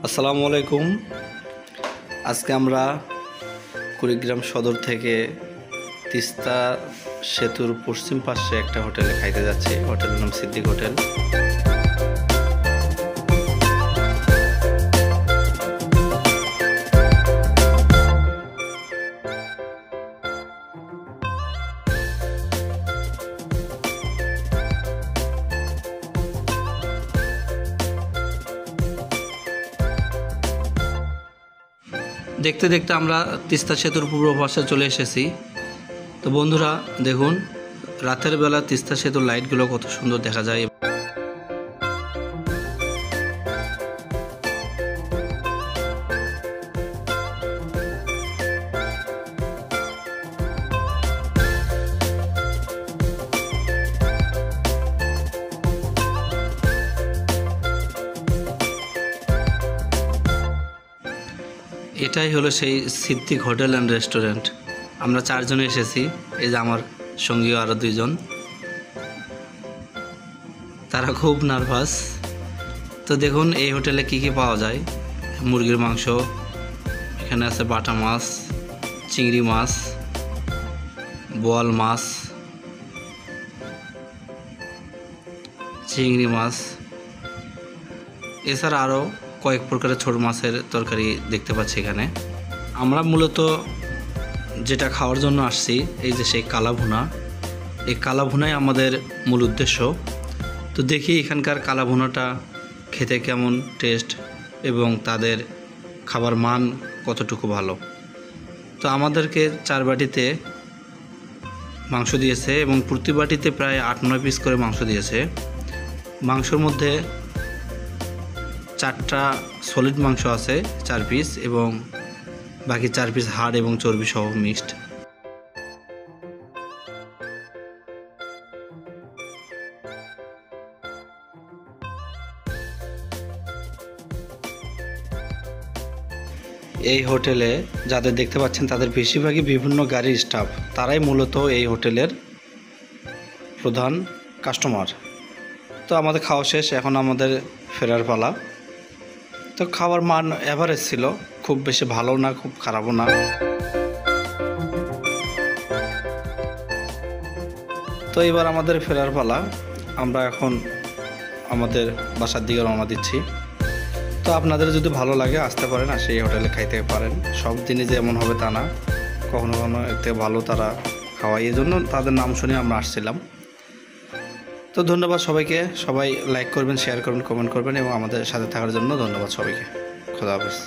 আসসালামু আলাইকুম। আজকে আমরা কুড়িগ্রাম সদর থেকে তিস্তা সেতুর পশ্চিম পাশে একটা হোটেলে খাইতে যাচ্ছি। হোটেলের নাম সিদ্দিক হোটেল। দেখতে দেখতে আমরা তিস্তা সেতুর পূর্ব পাশে চলে এসেছি। তো বন্ধুরা দেখুন, রাতের বেলা তিস্তা সেতুর লাইটগুলো কত সুন্দর দেখা যায়। এটাই হলো সেই সিদ্দিক হোটেল অ্যান্ড রেস্টুরেন্ট। আমরা চারজনে এসেছি, এই যে আমার সঙ্গীও আরও দুইজন। তারা খুব নার্ভাস। তো দেখুন এই হোটেলে কি কি পাওয়া যায়। মুরগির মাংস, এখানে আছে বাটা মাছ, চিংড়ি মাছ, বোয়াল মাছ, চিংড়ি মাছ, এছাড়া আরও কয়েক প্রকারের ছোট মাছের তরকারি দেখতে পাচ্ছি এখানে। আমরা মূলত যেটা খাওয়ার জন্য আসছি, এই যে সেই কালাভুনা। এই কালাভুনাই আমাদের মূল উদ্দেশ্য। তো দেখি এখানকার কালাভুনাটা খেতে কেমন টেস্ট এবং তাদের খাবার মান কতটুকু ভালো। তো আমাদেরকে 4 বাটিতে মাংস দিয়েছে এবং প্রতি বাটিতে প্রায় 8-9 পিস করে মাংস দিয়েছে। মাংসর মধ্যে 4টা সলিড মাংস আছে 4 পিস, এবং বাকি 4 পিস হাড় এবং চর্বি সহ মিক্সড। এই হোটেলে যাদের দেখতে পাচ্ছেন তাদের বেশিরভাগই বিভিন্ন গাড়ির স্টাফ। তারাই মূলত এই হোটেলের প্রধান কাস্টমার। তো আমাদের খাওয়া শেষ, এখন আমাদের ফেরার পালা। তো খাবার মান এভারেজ ছিল, খুব বেশি ভালো না, খুব খারাপও না। তো এবার আমাদের ফেরার পালা। আমরা এখন আমাদের বাসার দিকে রওনা দিচ্ছি। তো আপনাদের যদি ভালো লাগে আসতে পারেন, আর সেই হোটেলে খাইতে পারেন। সব দিনই যেমন হবে তা না, কখনো কখনো এর থেকে ভালো তারা খাওয়ায়, এই জন্য তাদের নাম শুনে আমরা আসছিলাম। তো ধন্যবাদ সবাইকে। সবাই লাইক করবেন, শেয়ার করবেন, কমেন্ট করবেন এবং আমাদের সাথে থাকার জন্য ধন্যবাদ সবাইকে। খোদা হাফেজ।